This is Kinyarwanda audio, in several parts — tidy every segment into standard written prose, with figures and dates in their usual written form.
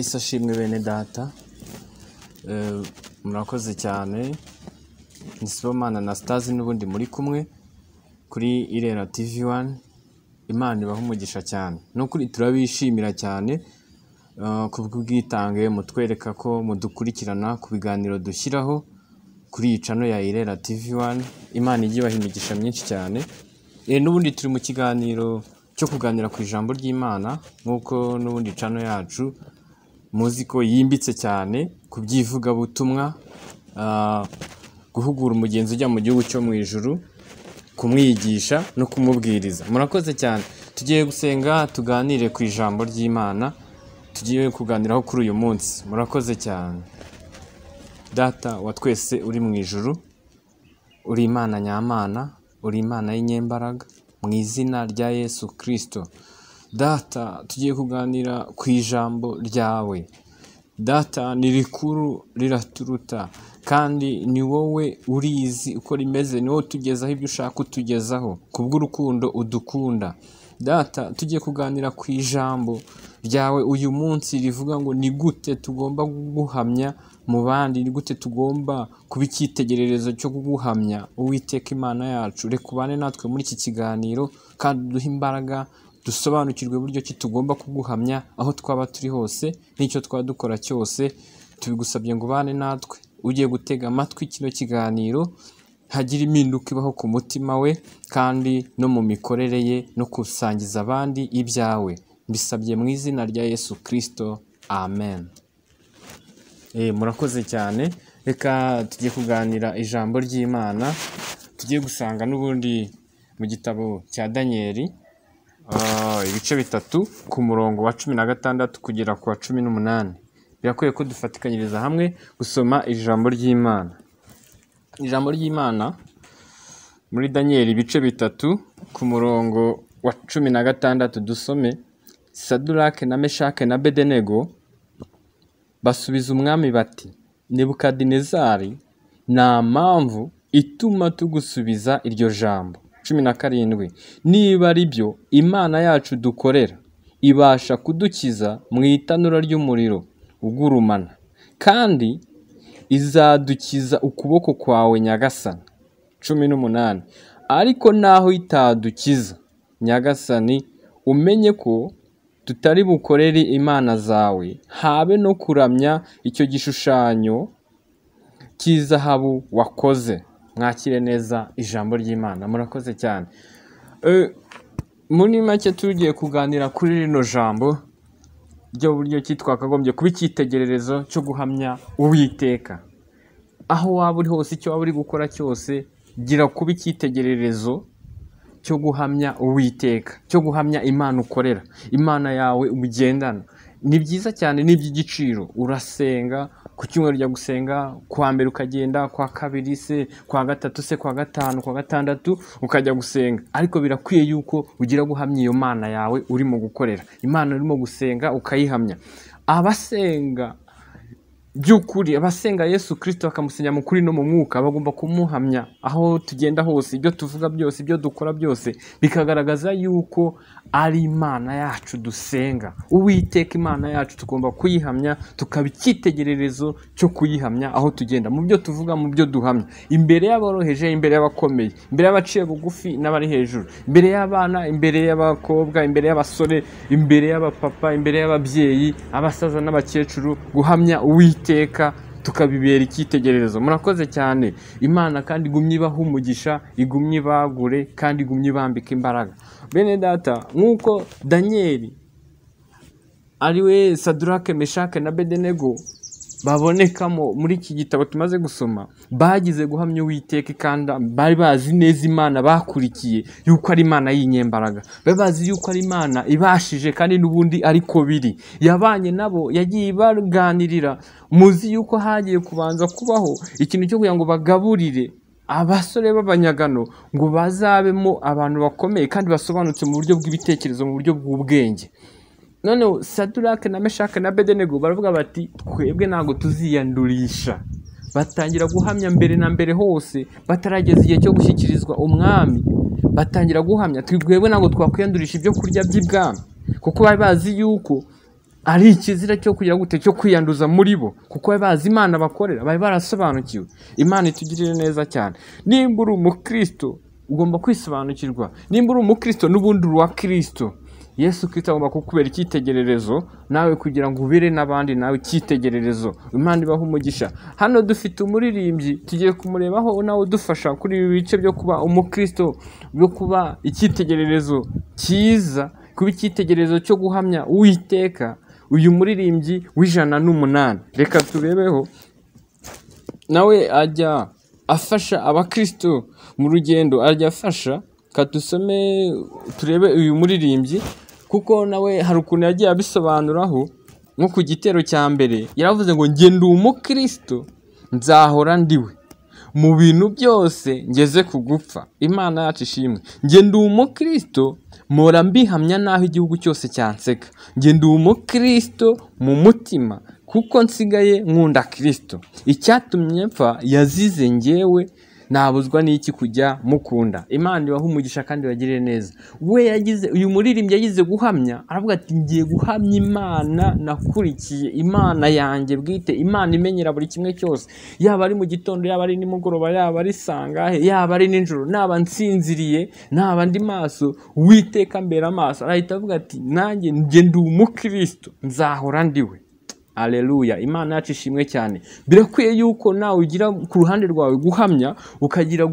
Yesu ashimwe bene data. Murakoze cyane. Ni Sibomana Anastase n'ubundi muri kumwe kuri Irera TV1. Imana ibaha umugisha cyane. N'ukuri turabishimira cyane kubw'ubwitange mutwereka ko mudukurikirana ku biganiro dushyiraho kuri iyi channel ya Irera TV1. Imana ijye ibaha imigisha myinshi cyane. N'ubundi turi mu kiganiro cyo kuganira ku ijambo ry'Imana, nk'uko n'ubundi channel yacu muzi ko yimbitse cyane ku by'ivugabutumwa, guhugura umugenzi ujya mu gihugu cyo mu ijuru, kumwigisha no kumubwiriza. Murakoze cyane. Tugiye gusenga tuganire ku ijambo ry'Imana tugiye kuganiraho kuri uyu munsi. Murakoze cyane. Data wa twese uri mu ijuru, uri Imana nyamana, uri Imana y'inyembaraga, mu izina rya Yesu Kristo. Data, tugiye kuganira ku ijambo ryawe. Data, ni rikuru riraturuta kandi ni wowe urizi uko rimeze, ni wowe tugezaho ibyo ushaka utugezaho kubw'urukundo udukunda. Data, tugiye kuganira ku ijambo ryawe uyu munsi rivuga ngo ni gute tugomba guhamya mu bandi, ni gute tugomba kuba icyitegererezo cyo kuguhamya. Uwiteka Imana yacu, reka ubane natwe muri iki kiganiro kandi duhe imbaraga, dusobanukirwe buryo ki tugomba kuguhamya aho twaba turi hose n'icyo twaba dukora cyose. Tubigusabye ngo ubane natwe, ugiye gutega amatwi kino kiganiro hagira impinduka ibaho ku mutima we kandi no mu mikorere ye no kusangiza abandi ibyawe. Mbisabye mu izina rya Yesu Kristo, amen. Murakoze cyane. Reka tugiye kuganira ijambo ry'Imana, tugiye gusanga n'ubundi mu gitabo cya Danieli, ibice bitatu ku murongo wa 16 kugera ku wa 18. Birakwiye ko dufatikanyiriza hamwe gusoma ijambo ry'Imana. Ijambo ry'Imana muri Danieli ibice bitatu ku murongo wa 16 dusome. Sadurake na Meshake na Abedenego basubiza umwami bati, Nebukadinezari, nta mpamvu ituma tugusubiza iryo jambo. 17. Niba ari byo Imana yacu dukorera ibasha kudukiza mu itanura ry'umuriro ugurumana, kandi izadukiza ukuboko kwawe Nyagasani. 18. Ariko naho itadukiza Nyagasani, umenye ko tutari bukorere imana zawe, habe no kuramya icyo gishushanyo cy'izahabu wakoze. Mwakire neza ijambo ry'Imana. Murakoze cyane. Muri make tugiye kuganira kuri rino jambo ryo buryo ki twakagombye kuba icyitegererezo cyo guhamya Uwiteka. Aho waba uri hose, icyo waba uri gukora cyose, gira kuba icyitegererezo cyo guhamya Uwiteka, cyo guhamya Imana ukorera, Imana yawe ugendana. Ni byiza cyane, ni iby'igiciro. Urasenga ku cyumweru, ujya gusenga kwa mbere, ukagenda kwa kabiri se, kwa gatatu se, kwa gatanu, kwa gatandatu ukajya gusenga. Ariko birakwiye yuko ugira guhamya iyo Mana yawe urimo gukorera, Imana urimo gusenga ukayihamya. Abasenga by'ukuri, abasenga Yesu Kristo bakamusenya mu kuri no mu mwuka, bagomba kumuhamya aho tugenda hose. Ibyo tuvuga byose, ibyo dukora byose bikagaragaza yuko ari Imana yacu dusenga. Uwiteka Imana yacu tugomba kuyihamya, tukaba icyitegererezo cyo kuyihamya aho tugenda, mu byo tuvuga, mu byo duhamya, imbere y'aboroheje, imbere y'abakomeye, imbere y'abaciye bugufi n'abari hejuru, imbere y'abana, imbere y'abakobwa, imbere y'abasore, imbere y'abapapa, imbere y'ababyeyi, abasaza n'abakecuru. Guhamya Uwiteka tukabibera icyitegererezo. Murakoze cyane. Imana kandi igumye ibaha umugisha, igumye ibagure kandi igumye ibambika imbaraga. Bene data, nk'uko Danieli ariwe Sadurake, Meshake na Abedenego babonekamo muri iki gitabo tumaze gusoma, bagize guhamya Uwiteka kandi bari bazi neza Imana bakurikiye yuko ari Imana y'inyembaraga, bari bazi yuko ari Imana ibashije kandi n'ubundi ariko biri. Yabanye nabo, yagiye ibaganirira. Muzi yuko hagiye kubanza kubaho ikintu cyo kugira ngo bagaburire abasore b'abanyagano ngo bazabemo abantu bakomeye kandi basobanutse mu buryo bw'ibitekerezo, mu buryo bw'ubwenge. None Sadurake na Meshake na Abedenego baravuga bati, twebwe ntabwo tuziyandurisha. Batangira guhamya mbere na mbere hose, batarageza igihe cyo gushyikirizwa umwami. Batangira guhamya, twebwe ntabwo twakwiyandurisha ibyo kurya by'ibwami, kuko bari bazi yuko ari ikizira cyo kugira gute cyo kwiyanduza muri bo, kuko bari bazi Imana bakorera, bari barasobanukiwe. Imana itugirire neza cyane. Nimba uri umukristo ugomba kwisobanukirwa. Nimba uri umukristo n'ubundi uri uwa Kristo, Yesu Kristo agomba kukubera icyitegererezo nawe kugira ngo ubere n'abandi nawe icyitegererezo. Imana ibaha umugisha. Hano dufite umuririmbyi tugiye kumurebaho nawe udufasha kuri ibi bice byo kuba umukristo, byo kuba icyitegererezo cyiza, kuba icyitegererezo cyo guhamya Uwiteka. Uyu muririmbyi w'108, reka turebeho nawe ajya afasha abakristo mu rugendo, ajya afasha. Kadusome turebe uyu muririmbyi, kuko nawe hari ukuntu yagiye abisobanuraho. Nko ku gitero cya mbere yaravuze ngo njye ndi umukristo nzahora ndiwe mu bintu byose ngeze ku gupfa. Imana yacu ishimwe. Njye ndi umukristo mpora mbihamya naho igihugu cyose cyanseka. Njye ndi umukristo mu mutima kuko nsigaye nkunda Kristo. Icyatumye mpfa yazize njyewe, nabuzwa n'iki kujya mukunda. Imana ibaha umugisha kandi bagirire neza. We yagize, uyu muririmbyi yagize guhamya, aravuga ati ngiye guhamya Imana nakurikiye, Imana yanjye bwite, Imana imenyera buri kimwe cyose, yaba ari mu gitondo, yaba ari nimugoroba, yaba ari sangahe, yaba ari nijoro, naba nsinziriye, naba ndi maso, Uwiteka mbera amaso. Arahita avuga ati nanjye njye ndi umukristo nzahora ndiwe. Aleluya. Imana yacu ishimwe cyane. Birakwiye yuko nawe ugira ku ruhande rwawe guhamya, ukagira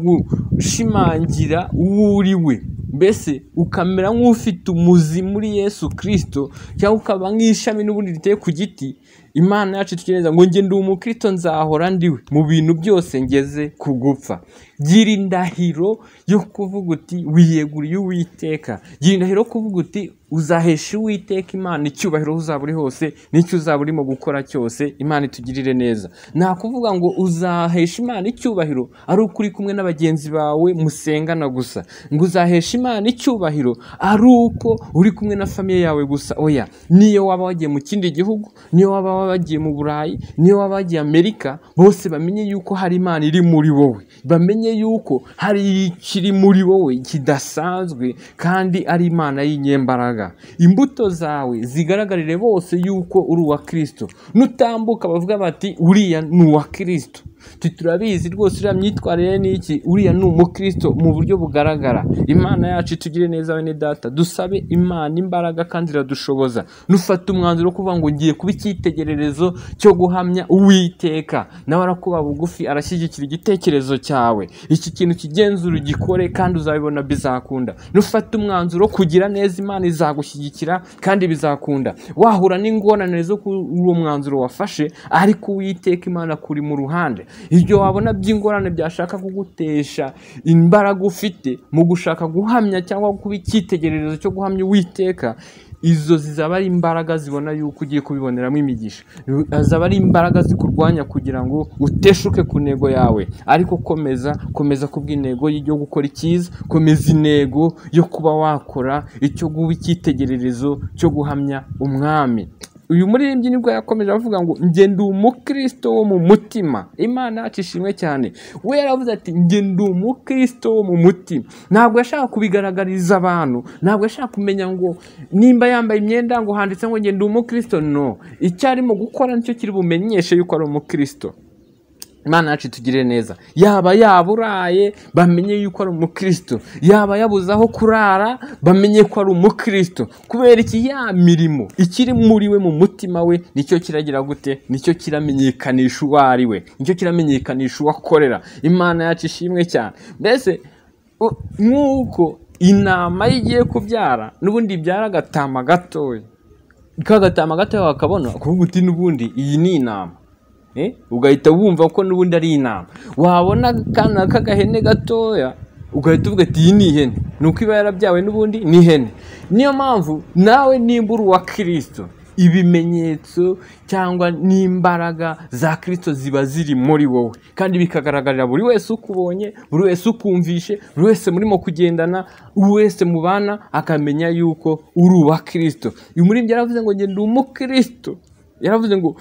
gushimangira uwo uri we, mbese ukamera nk'ufite umuzi muri Yesu Kristo, cyangwa ukaba nk'ishami n'ubundi riteye ku giti. Imana yacu itugereza ngo njye ndi umukristo nzahora ndiwe mu bintu byose ngeze ku gupfa. Gira indahiro yo kuvuga uti wiyeguriye Uwiteka. Gira indahiro kuvuga uti uzahesha Uwiteka Imana icyubahiro uzaba uri hose n'icyo uzaba urimo gukora cyose. Imana itugirire neza. Nta kuvuga ngo uzahesha Imana icyubahiro ari uko uri kumwe n'abagenzi bawe musengana gusa, ngo uzahesha Imana icyubahiro ari uko uri kumwe na famiye yawe gusa. Oya, niyo waba wagiye mu kindi gihugu, niyo waba wagiye mu Burayi, niyo waba wagiye Amerika, bose bamenye yuko hari Imana iri muri wowe, bamenye yuko hari ikiri muri wowe kidasanzwe kandi ari Imana y'inyembaraga. Imbuto zawe zigaragarire bose yuko uri uwa Kristo. Nutambuka bavuga bati uriya ni uwa Kristo. Turabizi rwose uriya myitwarire ni iki, uriya ni umukristo mu buryo bugaragara. Imana yacu itugire neza bene data. Dusabe Imana imbaraga kandi iradushoboza. Nufata umwanzuro wo kuvuga ngo ngiye kuba icyitegererezo cyo guhamya Uwiteka, nawe arakuba bugufi, arashyigikira igitekerezo cyawe. Iki kintu kigenzura ugikore kandi uzabibona bizakunda. Nufata umwanzuro kugira neza, Imana izagushyigikira kandi bizakunda. Wahura n'ingorane zo kuri uwo mwanzuro wafashe, ariko Uwiteka Imana kuri mu ruhande. Ibyo wabona by'ingorane byashaka kugutesha imbaraga ufite mu gushaka guhamya cyangwa kuba icyitegererezo cyo guhamya Uwiteka, izo zizaba ari imbaraga zibona yuko ugiye kubiboneramo imigisha. Zaba ari imbaraga zikurwanya kugira ngo uteshuke ku ntego yawe. Ariko komeza kubw'intego yo gukora icyiza, komeza intego yo kuba wakora icyo guha icyitegererezo cyo guhamya Umwami. Uyu muririmbyi nibwo yakomeje avuga ngo njye ndi umukristo wo mu mutima. Imana yacu ishimwe cyane. We yaravuze ati njye ndi umukristo wo mu mutima. Ntabwo yashaka kubigaragariza abantu, ntabwo yashaka kumenya ngo nimba yambaye imyenda ngo handitse ngo njye ndi umukristo. No, icyo arimo gukora nicyo kiri bumenyeshe yuko ari umukristo. Imana yacu itugirire neza. Yaba yaburaye bamenye yuko ari umukristo, yaba yabuze aho kurara bamenye ko ari umukristo. Kubera iki? Ya mirimo ikiri muri we mu mutima we nicyo kiragira gute, nicyo kiramenyekanisha uwo ari we, nicyo kiramenyekanisha uwo akorera. Imana yacu ishimwe cyane. Mbese nk'uko intama igiye kubyara n'ubundi ibyara agatama gatoya, kagatama gatoya wakabona kuvuga uti n'ubundi iyi ni intama, ugahita wumva ko n'ubundi ari intama. Wabona akana k'agahene gatoya ugahita uvuga ati iyi ni ihene, nuko iba yarabyawe n'ubundi ni ihene. Niyo mpamvu nawe nimba uri uwa Kristo, ibimenyetso cyangwa n'imbaraga za Kristo ziba ziri muri wowe kandi bikagaragarira buri wese ukubonye, buri wese ukumvishe, buri wese murimo kugendana, buri wese mubana akamenya yuko uri uwa Kristo. Uyu muririmbyi yaravuze ngo njye ndi umukristo. Yaravuze ngo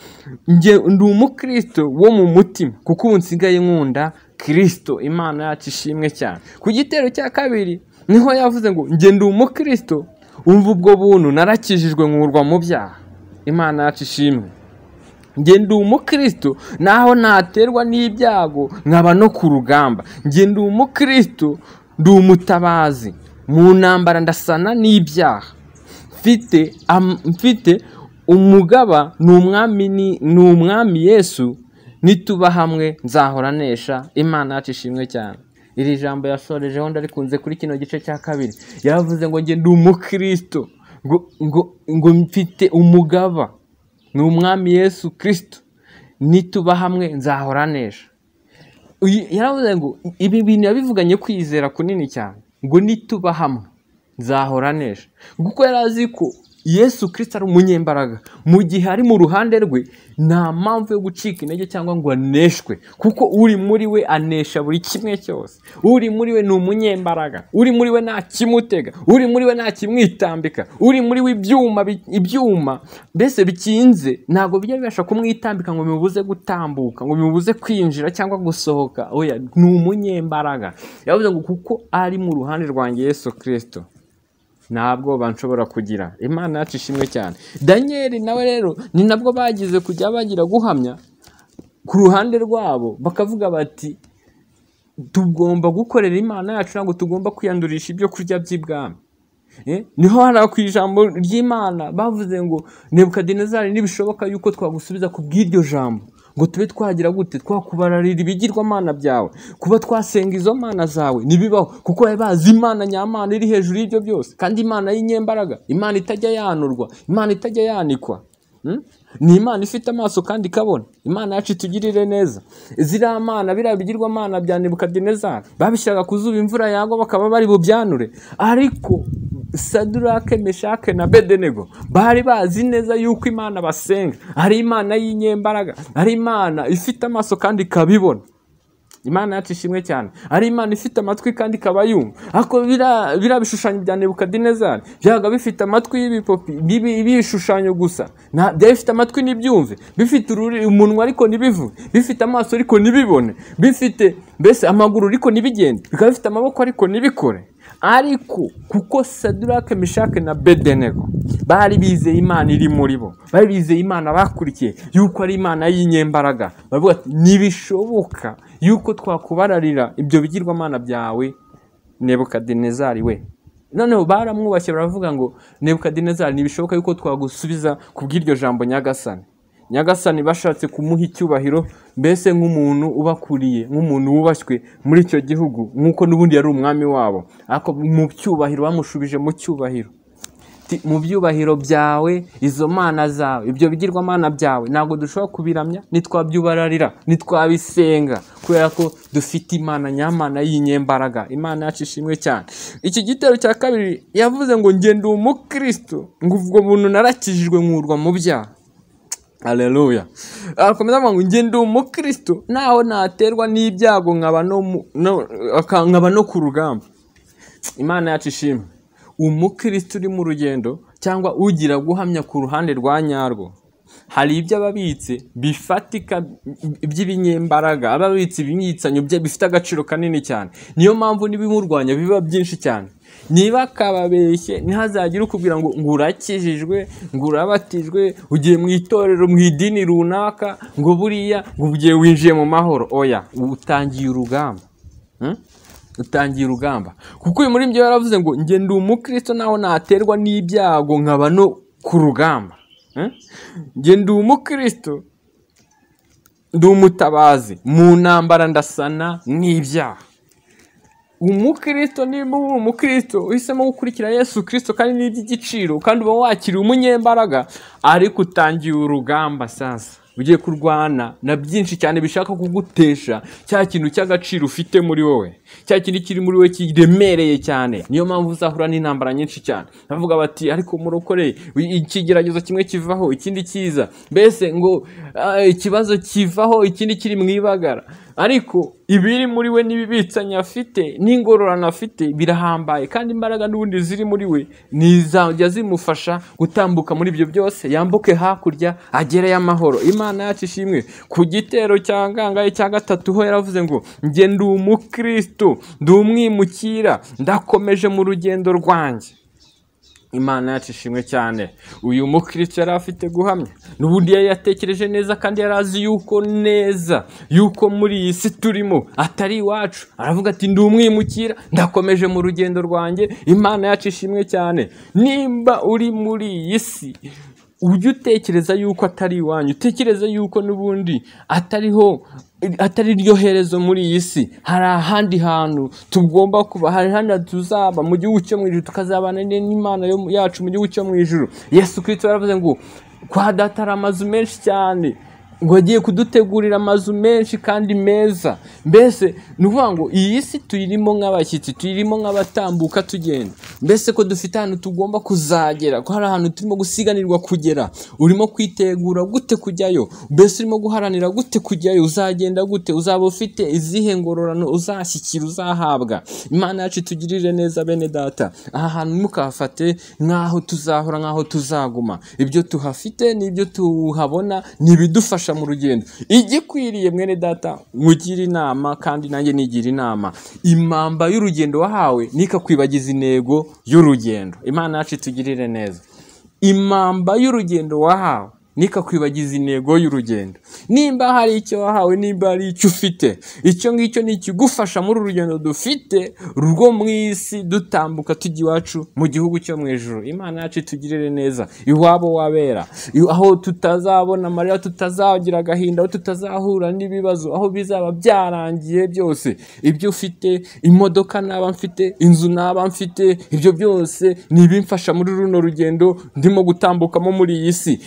njye ndi umukristo wo mu mutima kuko ubu nsigaye nkunda Kristo. Imana yacu ishimwe cyane. Ku gitero cya kabiri niho yavuze ngo njye ndi umukristo, umva ubwo buntu narakijijwe nkurwa mu byaha. Imana yacu ishimwe. Njye ndi umukristo naho naterwa n'ibyago nkaba no ku rugamba. Njye ndi umukristo, ndi umutabazi mu ntambara, ndasana n'ibyaha. Mfite umugaba ni umwami Yesu, nituba hamwe nzahora nesha. Imana yacu ishimwe cyane. Iri jambo yasorejeho ndarikunze kuri kino gice cya kabiri. Yaravuze ngo njye ndi umukristo, ngo mfite umugaba ni umwami Yesu Kristo, nituba hamwe nzahora nesha. Yaravuze ngo ibi bintu yabivuganye kwizera kunini cyane, ngo nituba hamwe nzahora nesha, kuko yarazi ko Yesu Kristo ari umunyembaraga. Mu gihe ari mu ruhande rwe nta mpamvu yo gucika intege cyangwa ngo aneshwe, kuko uri muri we anesha buri kimwe cyose. Uri muri we ni umunyembaraga, uri muri we nta kimutega, uri muri we nta kimwitambika, uri muri we ibyuma mbese bikinze ntabwo bijya bibasha kumwitambika ngo bimubuze gutambuka, ngo bimubuze kwinjira cyangwa gusohoka. Oya, ni umunyembaraga. Yavuze ngo kuko ari mu ruhande rwanjye Yesu Kristo, ntabwo banshobora kugira. Imana yacu ishimwe cyane. Daniel nawe rero ni nabwo bagize kujya bagira guhamya ku ruhande rwabo, bakavuga bati tugomba gukorera Imana yacu, ntabwo tugomba kwiyandurisha ibyo kurya by'ibwami. Niho hano ku ijambo ry'Imana bavuze ngo Nebukadinezari, nibishoboka yuko twagusubiza ku bw'iryo jambo, ngo tube twagira gute, twakubararira ibigirwamana byawe, kuba twasenga izo mana zawe nibibaho, kuko bari bazi Imana nyamana iri hejuru y'ibyo byose, kandi Imana y'inyembaraga, Imana itajya yanurwa, Imana itajya yanikwa. Ni Imana ifite amaso kandi ikabona. Imana yacu itugirire neza. Ziriya mana, biriya bigirwamana bya Nebukadinezari babishyiraga ku zuba, imvura yagwa bakaba bari bubyanure. Ariko Sadurake, Meshake na Abedenego bari bazi neza yuko Imana basenga ari Imana y'inyembaraga, ari Imana ifite amaso kandi ikabibona. Imana yacu ishimwe cyane. Ari Imana ifite amatwi kandi ikaba yumva. Ako biriya bishushanyo bya Nebukadinezari byaga bifite amatwi y'ibipopi, ibishushanyo gusa, byari bifite amatwi n'ibyumve, bifite umunwa ariko ntibivuge, bifite amaso ariko ntibibone, bifite mbese amaguru ariko ntibigende, bikaba bifite amaboko ariko ntibikore. Ariko kuko Sadurake, Meshake na Abedenego bari bizeye Imana iri muri bo, bari bizeye Imana bakurikiye yuko ari Imana y'inyembaraga, baravuga ati nibishoboka yuko twakubararira ibyo bigirwamana byawe Nebukadinezari we. Noneho baramwubashye, baravuga ngo Nebukadinezari, nibishoboka yuko twagusubiza ku bw'iryo jambo Nyagasani. Nyagasani bashatse kumuha icyubahiro, mbese nk'umuntu ubakuriye, nk'umuntu wubashywe muri icyo gihugu, nk'uko n'ubundi yari umwami wabo. Ariko mu cyubahiro bamushubije mu cyubahiro. Mu byubahiro byawe, izo mana zawe, ibyo bigirwamana byawe ntabwo dushobora kubiramya, nitwabyubararira, nitwabisenga, kubera ko dufite Imana nyamana y'inyembaraga. Imana yacu ishimwe cyane. Iki gitero cya kabiri yavuze ngo njye ndi umukristo, ngo ubwo buntu narakijijwe nkurwa mu byaha. Haleluya. Akomeza avuga ngo njye ndi umukristo naho naterwa n'ibyago nkaba no ku rugamba. Imana yacu ishimwe. Umukristo uri mu rugendo cyangwa ugira guhamya ku ruhande rwa nyarwo, hari ibyo ababitse bifatika by'ibinyembaraga, ababitse ibinyitsanyo bifite agaciro kanini cyane. Niyo mpamvu n'ibimurwanya biba byinshi cyane. Niba kababeshye ntihazagire ukubwira ngo urakijijwe, ngo urabatijwe, ugiye mu itorero, mu idini runaka, ngo buriya ngo ugiye winjiye mu mahoro. Oya, utangiye urugamba. Utangiye urugamba. Kuko uyu muri byo yaravuze ngo njye ndi umukristo naho naterwa n'ibyago nkaba no ku rugamba. Njye ndi umukristo, ndi umutabazi mu ntambara, ndasana n'ibyaha. Umukristo, niba uri umukristo uhisemo gukurikira Yesu Kristo kandi n'iby'igiciro, kandi uba wakiriye umunyembaraga, ariko utangiye urugamba. Sasa ugiye kurwana na byinshi cyane bishaka kugutesha cya kintu cy'agaciro ufite muri wowe, cya kintu kiri muri wowe kiremereye cyane. Niyo mpamvu uzahura n'intambara nyinshi cyane. Bavuga bati ariko murokore, ikigeragezo kimwe kivaho ikindi kiza, mbese ngo ikibazo kivaho ikindi kiri mu ibagara. Ariko ibiri muri we n'ibibitsanya afite n'ingororano afite birahambaye, kandi imbaraga n'ubundi ziri muri we nizajya zimufasha gutambuka muri ibyo byose, yambuke hakurya agereyo amahoro. Imana yacu ishimwe. Ku gitero cya ngangaye cya gatatu ho yaravuze ngo njye ndi umukristo, ndi umwimukira, ndakomeje mu rugendo rwanjye. Imana yacu ishimwe cyane. Uyu mukristo yari afite guhamya, n'ubundi yari yatekereje neza kandi yari azi yuko muri iyi si turimo atari iwacu. Aravuga ati ndi umwimukira, ndakomeje mu rugendo rwanjye. Imana yacu ishimwe cyane. Nimba uri muri iyi si ujye utekereza yuko atari iwanyu, utekereza yuko n'ubundi atari ryo herezo muri iyi si. Hari ahandi hantu tugomba kuba, hari handi tuzaba mu gihugu cyo mu ijuru, tukazabana n'Imana yacu mu gihugu cyo mu ijuru. Yesu Kristo yaravuze ngo kwa data hari amazu menshi cyane, ngo agiye kudutegurira amazu menshi kandi meza. Mbese ni ukuvuga ngo iyi si tuyirimo nk'abashyitsi, tuyirimo nk'abatambuka tugenda. Mbese ko dufite ahantu tugomba kuzagera, ko hari ahantu turimo gusiganirwa kugera. Urimo kwitegura gute kujyayo? Mbese urimo guharanira gute kujyayo? Uzagenda gute? Uzaba ufite izihe ngororano uzashyikira, uzahabwa? Imana yacu itugirire neza bene data. Aha hantu ntimukahafate nk'aho tuzahora, nk'aho tuzaguma. Ibyo tuhafite n'ibyo tuhabona ni ibidufasha mu rugendo. Igikwiriye mwene data, mugira inama kandi nanjye nigira inama. Impamba y'urugendo wahawe nikakwibagiza intego y'urugendo. Imana yacu itugirire neza. Impamba y'urugendo wahawe nikakwibagiza intego y'urugendo. Nimba hari icyo wahawe, nimba hari icyo ufite, icyo ngicyo ni ikigufasha muri urugendo dufite rwo mu isi dutambuka tujya iwacu mu gihugu cyo mu ijuru. Imana yacu itugirire neza. Iwabo wabera, aho tutazabona amarira, tutazagira agahinda, aho tutazahura n'ibibazo, aho bizaba byarangiye byose. Ibyo ufite, imodoka naba mfite, inzu naba mfite, ibyo byose ni ibimfasha muri runo rugendo ndimo gutambukamo muri iyi si.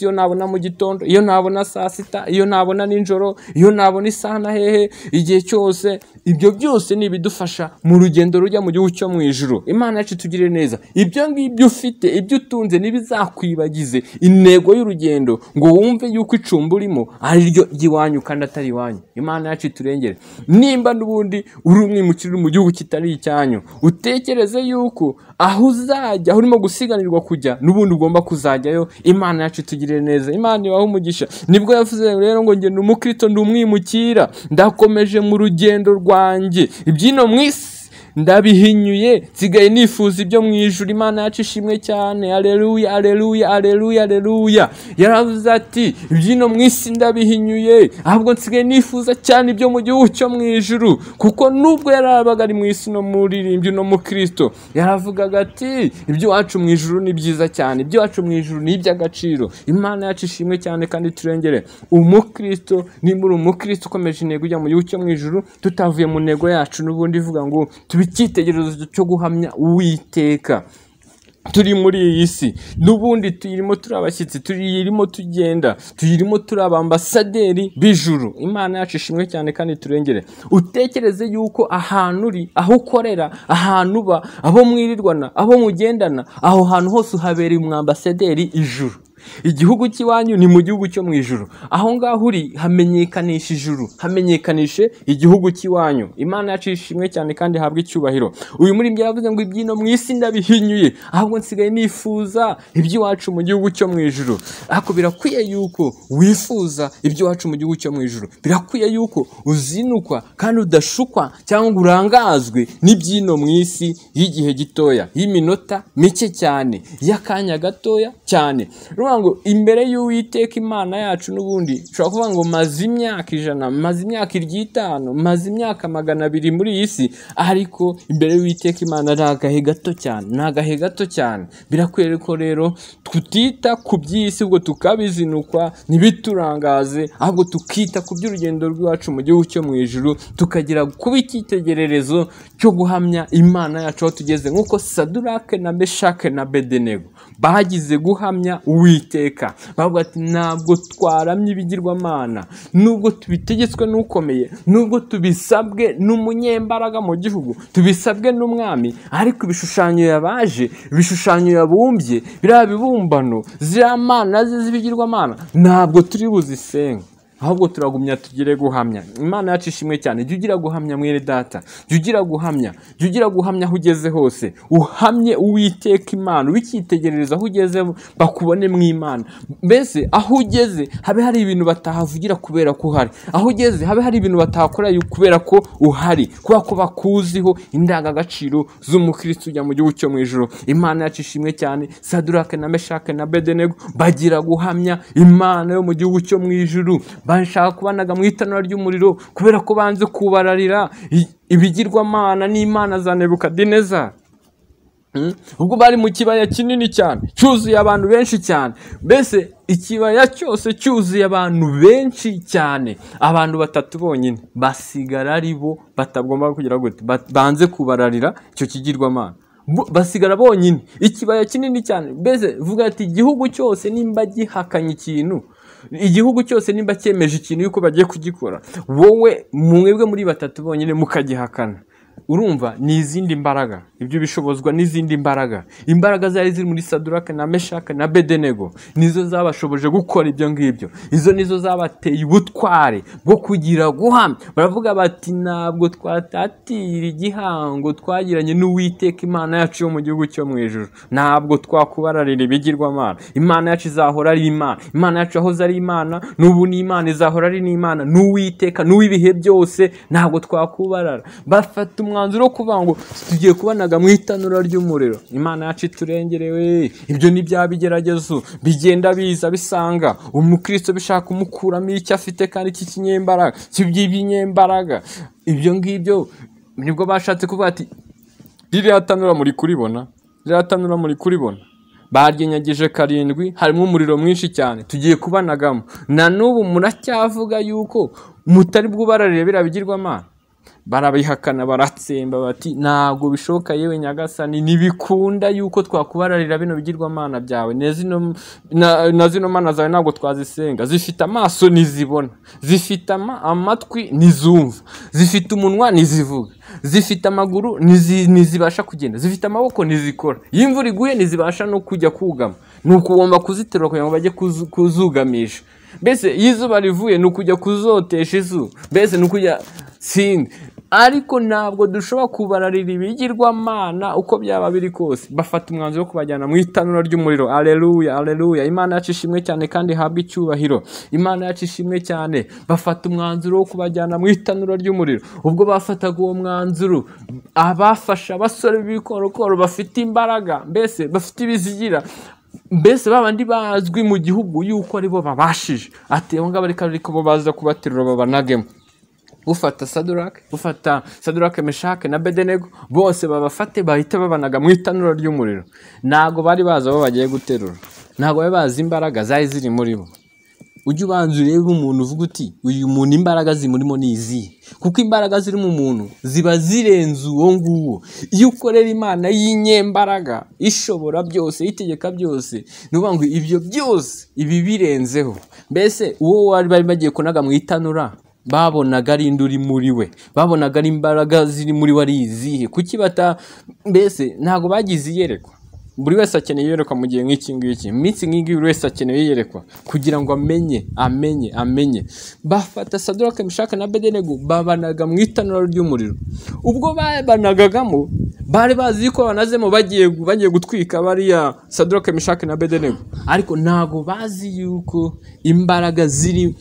Iyo nabona mu gitondo, iyo nabona saa sita, iyo nabona nijoro, iyo nabona isaha na hehe, igihe cyose, ibyo byose ni ibidufasha mu rugendo rujya mu gihugu cyo mu ijuru. Imana yacu itugirire neza. Ibyo ngibyo ufite, ibyo utunze ntibizakwibagize intego y'urugendo, ngo wumve yuko icumbi urimo ari ryo ry'iwanyu kandi atari iwanyu. Imana yacu iturengere. Nimba n'ubundi uri umwimukira mu gihugu kitari icyanyu, utekereze yuko aho uzajya, aho urimo gusiganirwa kujya, n'ubundi ugomba kuzajyayo. Imana yacu itugirire neza. Imana ibahe umugisha. Nibwo yavuze rero ngo ngende umukristo, ndi umwimukira, ndakomeje mu rugendo rwanjye. Ibyino mu isi ndabihinyuye, nsigaye nifuza ibyo mu ijuru. Imana yacu ishimwe cyane. Haleluya, haleluya, haleluya, haleluya. Yaravuze ati ibyino mu isi ndabihinyuye, ahubwo nsigaye nifuza cyane ibyo mu gihugu cyo mu ijuru. Kuko nubwo yarabaga ari mu isi no muririmbyi no mu Kristo, yaravugaga ati ibyo wacu mu ijuru ni byiza cyane, ibyo wacu mu ijuru ni iby'agaciro. Imana yacu ishimwe cyane kandi turengere. Umukristo, nimba uri umukristo ukomeje intego ujya mu gihugu cyo mu ijuru, tutavuye mu ntego yacu n'ubundi ivuga ngo icyitegererezo cyo guhamya Uwiteka. Turi muri iyi si n'ubundi tuyirimo turi abashyitsi, tuyirimo tugenda, tuyirimo turi abambasaderi b'ijuru. Imana yacu ishimwe cyane kandi turengere. Utekereze yuko ahantu uri, aho ukorera, ahantu uba, abo mwirirwana, abo mugendana, aho hantu hose uhabereye umwambasaderi ijuru. Igihugu cy'iwanyu ni mu gihugu cyo mu ijuru. Aho ngaho uri hamenyekanisha ijuru, hamenyekanishe igihugu cy'iwanyu. Imana yacu ishimwe cyane kandi habwe icyubahiro. Uyu muri mbye yavuze ngo ibyino mu isi ndabihinyuye, ahubwo nsigaye nifuza iby'iwacu mu gihugu cyo mu ijuru. Ariko birakwiye yuko wifuza iby'iwacu mu gihugu cyo mu ijuru. Birakwiye yuko uzinukwa kandi udashukwa cyangwa ngo urangazwe n'ibyino mu isi y'igihe gitoya, y'iminota mike cyane, y'akanya gatoya cyane. Ngo imbere y'Uwiteka Imana yacu n'ubundi ushobora kuvuga ngo maze imyaka 100, maze imyaka 50, maze imyaka 200 muri iyi si, ariko imbere y'Uwiteka Imana ari agahe gato cyane, ni agahe gato cyane. Birakwiye ko rero tutita ku by'isi ubwo tukabizinukwa ntibiturangaze, ahubwo tukita ku by'urugendo rw'iwacu mu gihugu cyo mu ijuru, tukagira kuba icyitegererezo cyo guhamya Imana yacu aho tugeze, nk'uko Sadurake na Meshake na Abedenego bagize guhamya Uwiteka. Bavuga ati ntabwo twaramye ibigirwamana, nubwo tubitegetswe n'ukomeye, nubwo tubisabwe n'umunyembaraga mu gihugu, tubisabwe n'umwami, ariko ibishushanyo yabaje, ibishushanyo yabumbye, biriya bibumbano, ziriya mana ze z'ibigirwamana, ntabwo turi buzisenga. ahubwo turagumya tugire guhamya. Imana yacu ishimwe cyane. Jya ugira guhamya mwene data, jya ugira guhamya, jya ugira guhamya aho ugeze hose, uhamye Uwiteka Imana, ubikitegerereza aho ugeze bakubone mu Imana. Mbese aho ugeze habe hari ibintu batahavugira kubera ko uhari, aho ugeze habe hari ibintu batahakora kubera ko uhari, kubera ko bakuziho indangagaciro z'umukristo ujya mu gihugu cyo mu ijuru. Imana yacu ishimwe cyane. Saduraka na Meshake na Abedenego bagira guhamya Imana yo mu gihugu cyo mu ijuru, bashaka kubanaga mu itanura ry'umuriro kubera ko banze kubararira ibigirwamana n'imana za Nebukadineza. Ubwo bari mu kibaya kinini cyane cyuzuye abantu benshi cyane, mbese ikibaya cyose cyuzuye abantu benshi cyane, abantu batatu bonyine basigara ari bo batagomba kugira gute, banze kubararira icyo kigirwamana, basigara bonyine. Ikibaya kinini cyane, mbese vuga ati igihugu cyose nimba gihakanye ikintu, igihugu cyose nimba cyemeje ikintu yuko bagiye kugikora, wowe mwebwe muri batatu bonyine mukagihakana, urumva ni izindi mbaraga, ibyo bishobozwa n'izindi mbaraga. Imbaraga zari ziri muri Saduraka na Meshake na Abedenego nizo zabashoboje gukora ibyo ngibyo, izo nizo zabateye ubutware bwo kugira guhamya. Baravuga bati ntabwo twatatira igihango twagiranye n'Uwiteka Imana yacu yo mu gihugu cyo mu ijuru, ntabwo twakubararira ibigirwamana. Imana yacu izahora ari Imana, Imana yacu yahoze ari Imana, n'ubu ni Imana, izahora ari n'Imana, n'Uwiteka n'uw'ibihe byose, ntabwo twakubarara. Bafata umwanzuro wo kuvuga ngo tugiye kubanaga mu itanura ry'umuriro. Imana yacu iturengerewe. Ibyo ni bya bigeragezo bigenda biza bisanga umukristo bishaka kumukuramo icyo afite kandi cy'ikinyembaraga, cy'iby'ibinyembaraga. Ibyo ngibyo nibwo bashatse kuvuga ati ririya tanura muri kuribona, ririya tanura muri kuribona, baryenyagije karindwi, harimo umuriro mwinshi cyane, tugiye kubanagamo. Na n'ubu muracyavuga yuko mutari bwubararire biriya bigirwamana. Barabihakana, baratsemba bati ntabwo bishoboka yewe Nyagasani, ntibikunda yuko twakubararira bino bigirwamana byawe, na zino mana zawe ntabwo twazisenga. Zifite amaso ntizibona, zifite amatwi ntizumva, zifite umunwa ntizivuga, zifite amaguru ntizibasha kugenda, zifite amaboko ntizikora, iyo imvura iguye ntizibasha no kujya kugama, ni ukugomba kuziterura kugira ngo bajye kuzugamisha. Mbese iyo izuba rivuye ni ukujya kuzotesha izuba, mbese ni ukujya sindi. Ariko ntabwo dushobora kubararira ibigirwamana uko byaba biri kose. Bafata umwanzuro wo kubajyana mu itanura ry'umuriro. Aleluya, aleluya. Imana yacu ishimwe cyane kandi ihabwe icyubahiro. Imana yacu ishimwe cyane. Bafata umwanzuro wo kubajyana mu itanura ry'umuriro. Ubwo bafataga uwo mwanzuro, abafasha abasore b'ibikorokoro bafite imbaraga, mbese bafite ibizigira, mbese babandi bazwi mu gihugu yuko aribo babashije, ati abo ngabo ariko bo baza kubaterura babanagemo. Ufata Saduraka, Meshake na Abedenego bose babafate bahita babanaga mu itanura ry'umuriro. Ntago bari bazi abo bagiye guterura, ntago bari bazi imbaraga zari ziri muri bo. Ujye ubanza urebe umuntu uvuga uti uyu muntu imbaraga zimurimo ni izihe, kuko imbaraga ziri mu muntu ziba zirenze uwo nguwo. Iyo ukorera Imana y'inyembaraga ishobora byose, itegeka byose, ni ukuvuga ngo ibyo byose ibi birenzeho. Mbese uwo bari bagiye kunaga mu itanura babonaga ari indi uri muri we, babonaga ari imbaraga ziri muri we ari izihe. Kuki mbese ntabwo bagize iyerekwa. Buri wese akeneye iyerekwa mu gihe nk'iki ngiki, iminsi nk'iyi buri wese akeneye iyerekwa kugira ngo amenye. Bafata Saduraka, Meshake na Abedenego babanaga mu itanura ry'umuriro. Ubwo babanagagamo bari bazi ko banazemo bagiye gutwika bariya Saduraka, Meshake na Abedenego, ariko ntago bazi yuko imbaraga ziri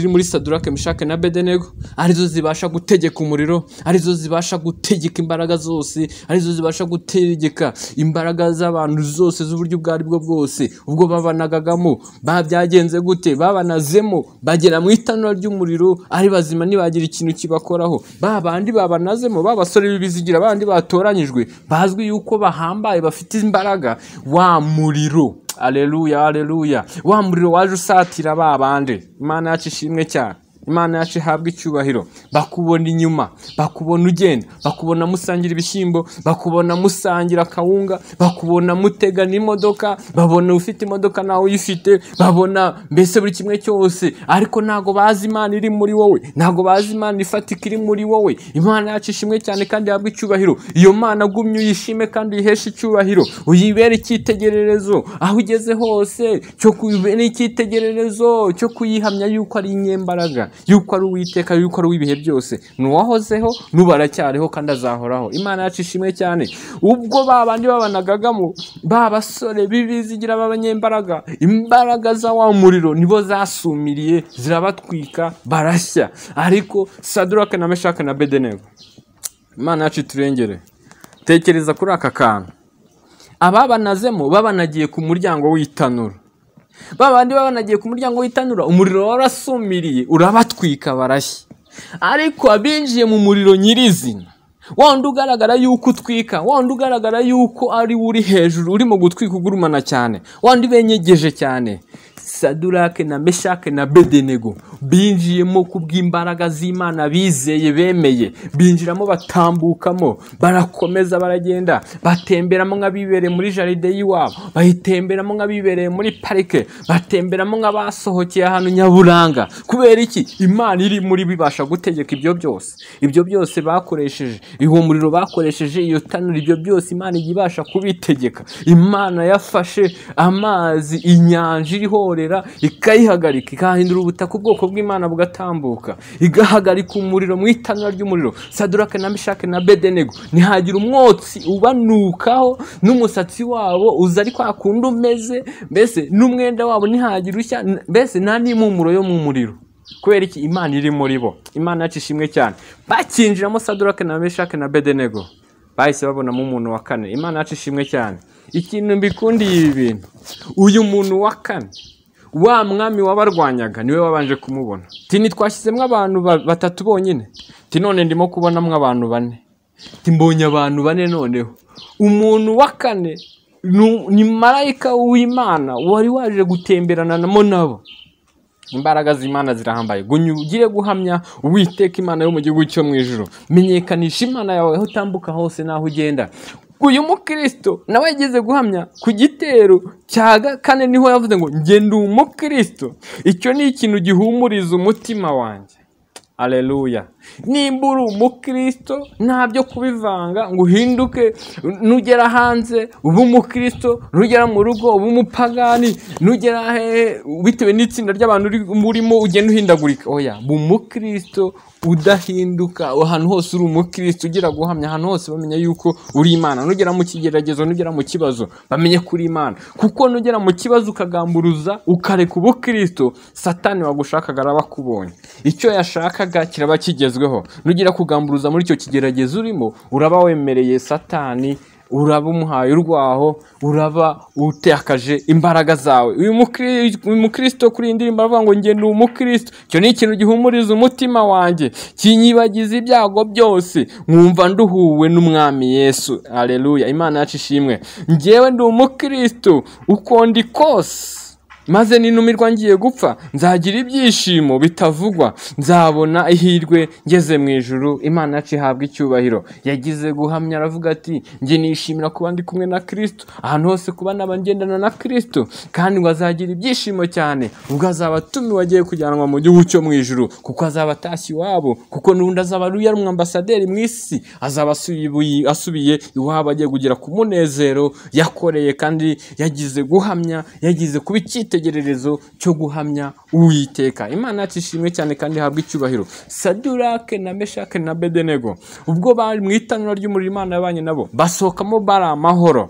muri Saduraka, Meshake na Abedenego arizo zibasha gutegeka umuriro, arizo zibasha gutegeka imbaraga zose, arizo zibasha gutegeka imbaraga z'abantu zose z'uburyo bwari bwo bwose. Ubwo babanagagamo byagenze gute? Babanazemo bagera mu itanura ry'umuriro ari bazima, ntibagira ikintu kibakoraho. Babandi babanazemo babasore b'ibizigira, bandi batoranyijwe bazwi yuko bahambaye bafite imbaraga, wa muriro, aleluya, aleluya, wa muriro waje usatira babandi. Imana yacu ishimwe cyane. Imana yacu ihabwa icyubahiro. Bakubona inyuma, bakubona ugenda, bakubona musangira ibishyimbo, bakubona musangira akawunga, bakubona mutegana imodoka, babona ufite imodoka nawe uyifite, babona mbese buri kimwe cyose, ariko ntago bazi Imana iri muri wowe, ntago bazi Imana ifatika iri muri wowe. Imana yacu ishimwe cyane kandi ihabwa icyubahiro. Iyo Mana gumye uyishime kandi uyiheshe icyubahiro, uyibere icyitegererezo aho ugeze hose, cyo kuyibera icyitegererezo cyo kuyihamya yuko ari inyembaraga, yuko ari Uwiteka, yuko ari uw'ibihe byose, nuwahozeho n'ubaracyariho kandi azahoraho. Imana yacu ishimwe cyane. Ubwo babandi babanagagamo babasore bibizigira b'abanyembaraga, imbaraga za wa muriro nibo zasumiriye zirabatwika barashya, ariko Saduraka na Meshaki na Abedenego, Imana yacu turengere. Tekereza kuri aka kantu, ababanazemo babanagiye ku muryango w'itanura, babandi babanagiye ku muryango w'itanura, umuriro warasumiriye urabatwika barashya, ariko abinjiye mu muriro nyirizina, wandi ugaragara yuko utwika, wandi ugaragara yuko ari uri hejuru urimo gutwika ugurumana cyane, wandi benyegeje cyane, Saduraka na Meshaki na Abedenego binjiyemo kubw'imbaraga z'Imana bizeye bemeye, binjiramo batambukamo, barakomeza baragenda, batemberamo nk'abibereye muri jaride y'iwabo, bayitemberamo nk'abibereye muri parike, batemberamo nk'abasohokeye ahantu nyaburanga. Kubera iki? Imana iri muri bibasha gutegeka ibyo byose. Ibyo byose bakoresheje, uwo muriro bakoresheje, iyo tanura, ibyo byose Imana ibasha kubitegeka. Imana yafashe amazi, inyanja irihorera, ikayihagarika, ikahindura ubutaka, ubwoko bw'Imana bugatambuka, igahagarika umuriro mu itanura ry'umuriro. Saduraka na Meshaki na Abedenego ntihagira umwotsi ubanukaho, n'umusatsi wabo uza ari kwa kundi umeze, mbese n'umwenda wabo ntihagira ushya, mbese nta n'impumuro yo mu muriro. Kubera iki? Imana iri muri bo. Imana yacu ishimwe cyane. Bakinjiramo Saduraka na Meshaki na Abedenego, bahise babonamo umuntu wa kane. Imana yacu ishimwe cyane. Ikintu mbikundiye ibi bintu, uyu muntu wa kane, wa mwami wabarwanyaga niwe wabanje kumubona. Ntitwashyizemo abantu batatu bonyine, none ndimo kubonamo abantu bane, mbonye abantu bane. Noneho umuntu wa kane ni marayika w'Imana wari waje gutemberana nabo. Imbaraga z'Imana zirahambaye. Ugire guhamya Uwiteka Imana yo mu gihugu cyo mu ijuru, menyekanisha Imana yawe aho utambuka hose n'aho ugenda. Uyu mukristo nawe yagize guhamya ku gitero cya kane, niho yavuze ngo njye ndi umukristo. Icyo ni ikintu gihumuriza umutima wanjye. Aleluya. Nimba uri umukristo nta byo kubivanga ngo uhinduke, nugera hanze uba umukristo, nugera mu rugo uba umupagani, nugera bitewe n'itsinda ry'abantu urimo ugenda uhindagurika. Oya, bu umukristo udahinduka, ahantu hose uri umukristo, ugira guhamya ahantu hose bamenya yuko uri Imana. Nugera mu kigeragezo, nugera mu kibazo, bamenye kuri Imana. Kuko nugera mu kibazo ukagamburuza ukareka ubukristo, Satani wagushakaga arabakubonye, icyo yashakaga kiraba kigezweho. Nugira kugamburuza muri icyo kigeragezo urimo, uraba wemereye Satani, uraba umuhaye urwaho, uraba utakaje imbaraga zawe. Uyu mukristo kuri indirimbo aravuga ngo njye ndi umukristo. Icyo ni ikintu gihumuriza umutima wanjye, kinyibagiza ibyago byose, nkumva nduhuwe n'umwami Yesu. Aleluya. Imana yacu ishimwe. Njyewe ndi umukristo uko ndi kose, maze ninumirwa ngiye gupfa, nzagira ibyishimo bitavugwa, nzabona ihirwe ngeze mu ijuru. Imana yacu ihabwa icyubahiro. Yagize guhamya aravuga ati njye nishimira kuba ndi kumwe na Kristo, ahantu hose kuba nabangendana na Kristo, kandi ngo azagira ibyishimo cyane ubwo azaba atumiwe agiye kujyanwa mu gihugu cyo mu ijuru, kuko azaba atashye iwabo, kuko n'ubundi azaba ari umwambasaderi mu isi, azaba asubiye iwabo agiye kugera ku munezero yakoreye. Kandi yagize guhamya, yagize kuba icyitegererezo cyo guhamya Uwiteka. Imana yacu ishimwe cyane kandi ihabwa icyubahiro. Saduraka na Meshaki na Abedenego ubwo bari mu itanura ry'umuriro, Imana yabanye nabo, basohokamo bari amahoro.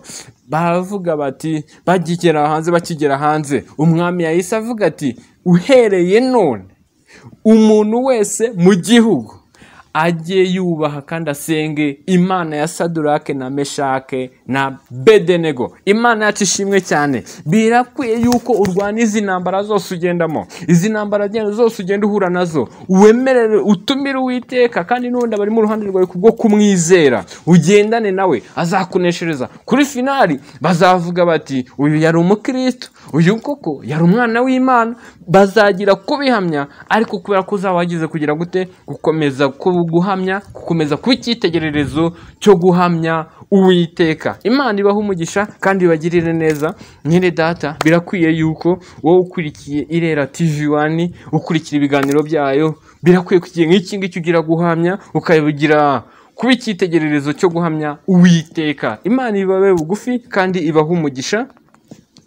Baravuga bati bakigera hanze umwami yahise avuga ati uhereye none umuntu wese mu gihugu ajye yubaha kandi asenge Imana ya Sadurake na Meshake na Bedenego. Imana yacu ishimwe cyane. Birakwiye yuko urwana izi ntambara zose ugendamo, izi ntambara zose ugenda uhura nazo, uwemerere utumire Uwiteka, kandi n'ubundi bari mu ruhande rwawe kubwo kumwizera, ugendane nawe, azakuneshereza. Kuri finali bazavuga bati uyu yari umukristo, uyu koko yari umwana w'Imana. Bazagira kubihamya, ariko kubera ko uzaba wagize kugira gute, gukomeza guhamya, gukomeza kuba icyitegererezo cyo guhamya Uwiteka. Imana ibaha umugisha kandi ibagirire neza. Mwene data, birakwiye yuko wowe ukurikiye Irera TV1, ukurikira ibiganiro byayo, birakwiye kugira nk'iki ngiki ugira guhamya, ukabigira kuba icyitegererezo cyo guhamya Uwiteka. Imana ibabe bugufi kandi ibaha umugisha,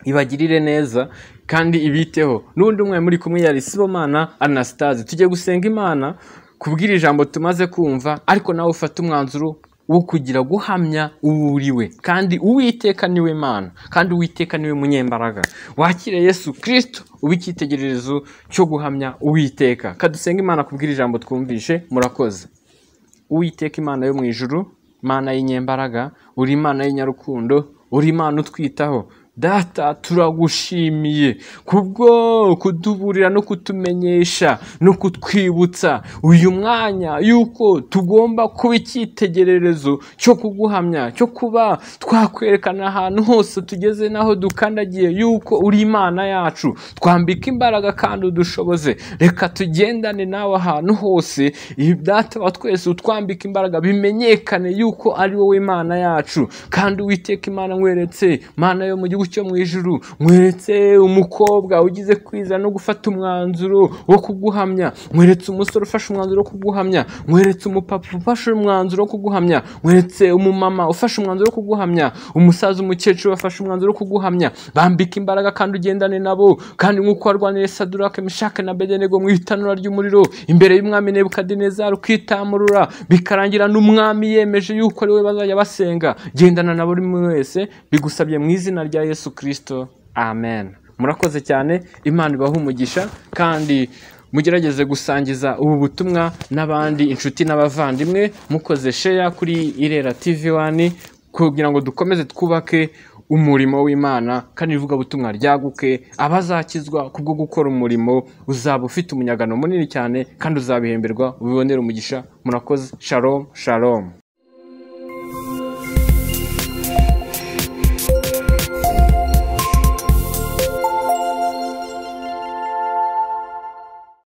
ibagirire neza kandi ibiteho. N'undi umwe muri kumwe yari Sibomana Anastase. Tujye gusenga Imana kubwira ijambo tumaze kumva, ariko nawe ufate umwanzuro wo kugira guhamya uriwe, kandi Uwiteka niwe Mana, kandi Uwiteka niwe munyembaraga. Wakire Yesu Kristo ube icyitegererezo cyo guhamya Uwiteka. Kadusenga Imana kubwira ijambo twumvishe. Murakoze. Uwiteka Imana yo mu ijuru, Mana y'inyembaraga, uri Imana y'inyarukundo, uri Imana utwitaho. Data, turagushimiye kubwo kuduburira no kutumenyesha no kutwibutsa uyu mwanya yuko tugomba kuba icyitegererezo cyo kuguhamya, cyo kuba twakwerekana ahantu hose tugeze naho dukandagiye yuko uri Imana yacu. Twambika imbaraga kandi udushoboze. Reka tugendane nawe ahantu hose. Data wa twese, utwambika imbaraga, bimenyekane yuko ari wowe Imana yacu. Kandi Uwiteka Imana, nkweretse Mana yo mu gihugu cyo mu ijuru, nkweretse umukobwa ugize kwiza no gufata umwanzuro wo kuguhamya, nkweretse umusore ufashe umwanzuro wo kuguhamya, nkweretse umupapa ufashe umwanzuro wo kuguhamya, nkweretse umumama ufashe umwanzuro wo kuguhamya, umusaza, umukecuru bafashe umwanzuro wo kuguhamya. Bambika imbaraga kandi ugendane nabo, kandi nk'uko warwaniye Sadurake, Meshake na Bedenego mu itanura ry'umuriro imbere y'umwami Nebukadinezari, ukitamurura bikarangira n'umwami yemeje yuko ari we bazajya basenga. Gendana na buri wese, bigusabye mu izina rya Yesu Kristo, amen. Murakoze cyane. Imana ibaha umugisha, kandi mugerageze gusangiza ubu butumwa n'abandi, inshuti n'abavandimwe, mukoze share kuri Irera TV1 kugira ngo dukomeze twubake umurimo w'Imana, kandi ivuga butumwa ryaguke. Abazakizwa kubwo gukora umurimo uzaba ufite umunyagano munini cyane, kandi uzabihemberwa, ubibonera umugisha. Murakoze. Shalom, shalom.